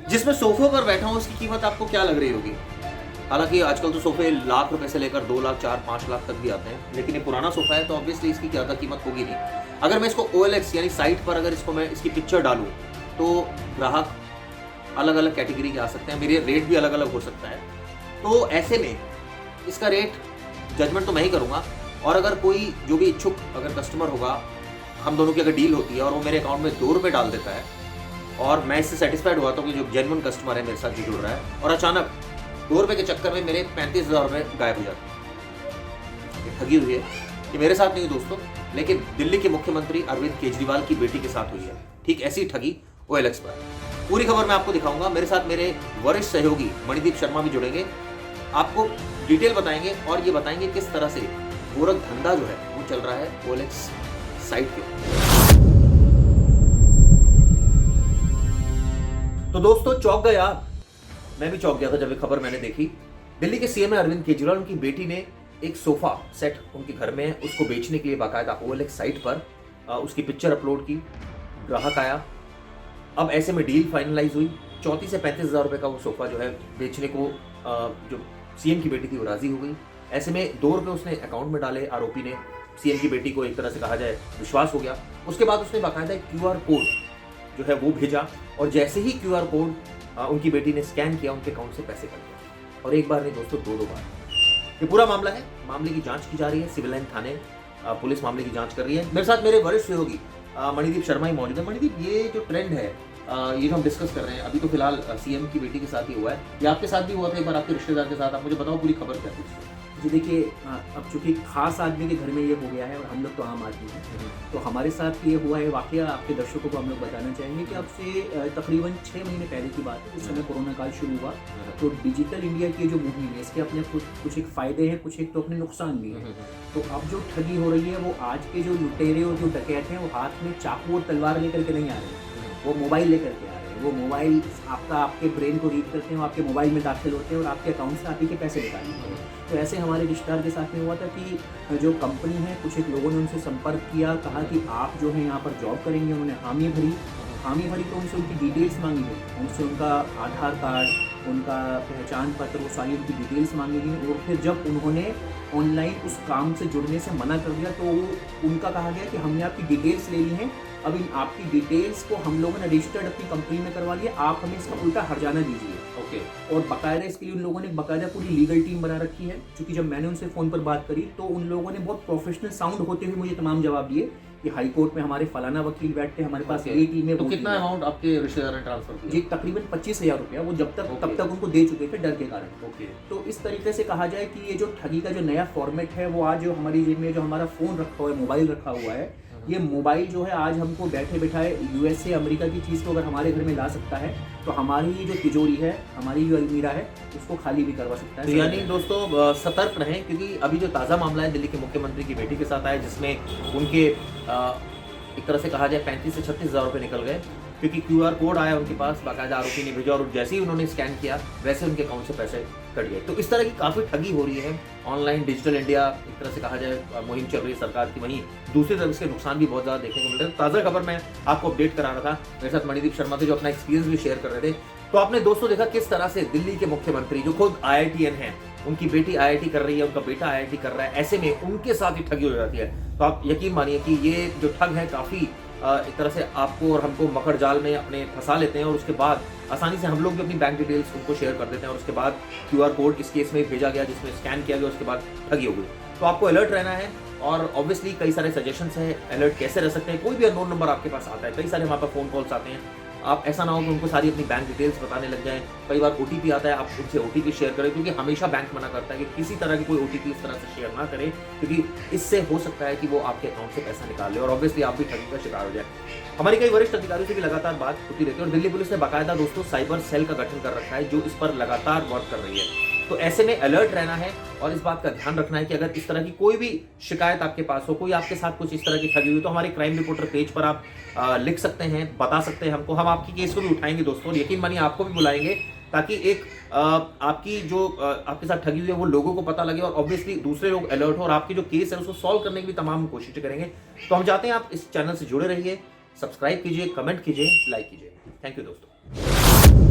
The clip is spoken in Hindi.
जिसमें सोफे पर बैठा हूँ उसकी कीमत आपको क्या लग रही होगी? हालांकि आजकल तो सोफे लाख रुपए से लेकर 2 लाख 4 5 लाख तक भी आते हैं, लेकिन ये पुराना सोफा है तो ऑब्वियसली इसकी ज़्यादा कीमत होगी नहीं। अगर मैं इसको OLX यानी साइट पर अगर इसको मैं इसकी पिक्चर डालूँ तो ग्राहक अलग अलग कैटेगरी के आ सकते हैं, मेरे रेट भी अलग अलग हो सकता है। तो ऐसे में इसका रेट जजमेंट तो मैं ही करूँगा, और अगर कोई जो भी इच्छुक अगर कस्टमर होगा, हम दोनों की अगर डील होती है और वो मेरे अकाउंट में 2 रुपये डाल देता है और मैं इससे सेटिस्फाइड हुआ तो कि जो जेन्युइन कस्टमर है मेरे साथ जो जुड़ रहा है, और अचानक 2 रुपये के चक्कर में मेरे 35,000 रुपये गायब हो जाते हैं, ये ठगी हुई है। ये मेरे साथ नहीं दोस्तों, लेकिन दिल्ली के मुख्यमंत्री अरविंद केजरीवाल की बेटी के साथ हुई है। ठीक ऐसी ठगी OLX पर। पूरी खबर मैं आपको दिखाऊंगा। मेरे साथ मेरे वरिष्ठ सहयोगी मणिदीप शर्मा भी जुड़ेंगे, आपको डिटेल बताएंगे और ये बताएंगे किस तरह से गोरख धंधा जो है वो चल रहा है OLX साइट के। तो दोस्तों चौंक गए आप, मैं भी चौंक गया था जब ये खबर मैंने देखी। दिल्ली के CM अरविंद केजरीवाल, उनकी बेटी ने एक सोफा सेट उनके घर में है, उसको बेचने के लिए बाकायदा OLX साइट पर उसकी पिक्चर अपलोड की, ग्राहक आया। अब ऐसे में डील फाइनलाइज हुई, 34 से 35,000 रुपये का वो सोफा जो है बेचने को जो CM की बेटी थी वो राजी हो गई। ऐसे में 2 रुपये उसने अकाउंट में डाले, आरोपी ने। CM की बेटी को एक तरह से कहा जाए विश्वास हो गया। उसके बाद उसने बाकायदा एक QR कोड जो है वो भेजा, और जैसे ही QR कोड उनकी बेटी ने स्कैन किया, उनके अकाउंट से पैसे कट गए। और एक बार नहीं दोस्तों, 2 बार। ये पूरा मामला है, मामले की जांच की जा रही है, सिविल लाइन थाने पुलिस मामले की जांच कर रही है। मेरे साथ मेरे वरिष्ठ सहयोगी मणिदीप शर्मा ही मौजूद है। मणिदीप, ये जो ट्रेंड है, ये जो हम डिस्कस कर रहे हैं, अभी तो फिलहाल CM की बेटी के साथ ही हुआ है, ये आपके साथ भी हुआ था एक बार आपके रिश्तेदार के साथ। आप मुझे बताओ पूरी खबर क्या थी? जी देखिए, अब चूंकि खास आदमी के घर में ये हो गया है और हम लोग तो आम आदमी हैं, तो हमारे साथ ये हुआ है वाकया आपके दर्शकों को हम लोग बताना चाहेंगे कि अब से तकरीबन 6 महीने पहले की बात है। उस समय कोरोना काल शुरू हुआ, तो डिजिटल इंडिया की जो मुहिम है इसके अपने कुछ एक फ़ायदे हैं, कुछ एक तो अपने नुकसान भी हैं। तो अब जो ठगी हो रही है वो आज के जो लुटेरे और जो डकैत हैं वो हाथ में चाकू और तलवार लेकर के नहीं आ रहे हैं, वो मोबाइल लेकर के आ रहे हैं। वो मोबाइल आपके ब्रेन को रीड करते हैं, वो आपके मोबाइल में दाखिल होते हैं और आपके अकाउंट से आप ही के पैसे निकाल लेते हैं। तो ऐसे हमारे रिश्तेदार के साथ में हुआ था कि जो कंपनी है, कुछ एक लोगों ने उनसे संपर्क किया, कहा कि आप जो है यहाँ पर जॉब करेंगे। उन्होंने हामी भरी तो उनसे उनकी डिटेल्स मांगी गई, उनसे उनका आधार कार्ड, उनका पहचान पत्र, वो सारी उनकी डिटेल्स मांगी गई। और फिर जब उन्होंने ऑनलाइन उस काम से जुड़ने से मना कर दिया तो उनका कहा गया कि हमने आपकी डिटेल्स ले ली हैं, अब इन आपकी डिटेल्स को हम लोगों ने रजिस्टर्ड अपनी कंपनी में करवा लिया, आप हमें इसका उल्टा हर्जाना दीजिए। ओके। और बाकायदा इसके लिए उन लोगों ने बाकायदा पूरी लीगल टीम बना रखी है। क्योंकि जब मैंने उनसे फ़ोन पर बात करी तो उन लोगों ने बहुत प्रोफेशनल साउंड होते हुए मुझे तमाम जवाब दिए कि हाई कोर्ट में हमारे फलाना वकील बैठते हैं, हमारे पास ये टीम है। तो कितना अमाउंट आपके रिश्तेदार ने ट्रांसफर किया? जी तकरीबन 25,000 रुपया वो तब तक उनको दे चुके थे डर के कारण। ओके। तो इस तरीके से कहा जाए कि ये जो ठगी का जो नया फॉर्मेट है वो आज जो हमारी जेब में जो हमारा फ़ोन रखा हुआ है, मोबाइल रखा हुआ है, ये मोबाइल जो है आज हमको बैठे बैठाए USA अमेरिका की चीज़ को अगर हमारे घर में ला सकता है तो हमारी जो तिजोरी है, हमारी जो अलमीरा है, उसको खाली भी करवा सकता है। तो यानी दोस्तों सतर्क रहें, क्योंकि अभी जो ताज़ा मामला है दिल्ली के मुख्यमंत्री की बेटी के साथ आया, जिसमें उनके एक तरह से कहा जाए 35 से 36,000 रुपये निकल गए, क्योंकि QR कोड आया उनके पास, बाकायदा आरोपी ने भेजा और जैसे ही उन्होंने स्कैन किया वैसे उनके अकाउंट से पैसे कट गए। तो इस तरह की काफ़ी ठगी हो रही है ऑनलाइन। डिजिटल इंडिया एक तरह से कहा जाए मुहिम चल रही है सरकार की, वहीं दूसरी तरफ इसके नुकसान भी बहुत ज़्यादा देखने को मिल रहे हैं। ताज़ा खबर मैं आपको अपडेट करा रहा था, मेरे साथ मणिदीप शर्मा थे जो अपना एक्सपीरियंस भी शेयर कर रहे थे। तो आपने दोस्तों देखा किस तरह से दिल्ली के मुख्यमंत्री जो खुद IITN हैं, उनकी बेटी IIT कर रही है, उनका बेटा IIT कर रहा है, ऐसे में उनके साथ ही ठगी हो जाती है। तो आप यकीन मानिए कि ये जो ठग है काफ़ी एक तरह से आपको और हमको मकड़ जाल में अपने फंसा लेते हैं, और उसके बाद आसानी से हम लोग भी अपनी बैंक डिटेल्स उनको शेयर कर देते हैं, और उसके बाद QR कोड इस केस में भेजा गया जिसमें स्कैन किया गया, उसके बाद ठगी हो गई। तो आपको अलर्ट रहना है, और ऑब्वियसली कई सारे सजेशंस हैं अलर्ट कैसे रह सकते हैं। कोई भी अननोन नंबर आपके पास आता है, कई सारे वहाँ पर फ़ोन कॉल्स आते हैं, आप ऐसा ना हो कि उनको सारी अपनी बैंक डिटेल्स बताने लग जाएं। कई बार OTP आता है, आप उनसे OTP शेयर करें, क्योंकि हमेशा बैंक मना करता है कि किसी तरह की कोई OTP इस तरह से शेयर ना करें, क्योंकि इससे हो सकता है कि वो आपके अकाउंट से पैसा निकाल ले और ऑब्वियसली आप भी ठगी का शिकार हो जाए। हमारी कई वरिष्ठ अधिकारियों से भी लगातार बात होती रहती है, और दिल्ली पुलिस ने बाकायदा दोस्तों साइबर सेल का गठन कर रखा है जो इस पर लगातार वर्क कर रही है। तो ऐसे में अलर्ट रहना है और इस बात का ध्यान रखना है कि अगर इस तरह की कोई भी शिकायत आपके पास हो, कोई आपके साथ कुछ इस तरह की ठगी हुई, तो हमारे क्राइम रिपोर्टर पेज पर आप लिख सकते हैं, बता सकते हैं हमको, हम आपकी केस को भी उठाएंगे दोस्तों, और यकीन मानिए आपको भी बुलाएंगे, ताकि एक आपकी जो आपके साथ ठगी हुई है वो लोगों को पता लगे और ऑब्वियसली दूसरे लोग अलर्ट हो और आपकी जो केस है उसको सॉल्व करने की भी तमाम कोशिशें करेंगे। तो हम चाहते हैं आप इस चैनल से जुड़े रहिए, सब्सक्राइब कीजिए, कमेंट कीजिए, लाइक कीजिए। थैंक यू दोस्तों।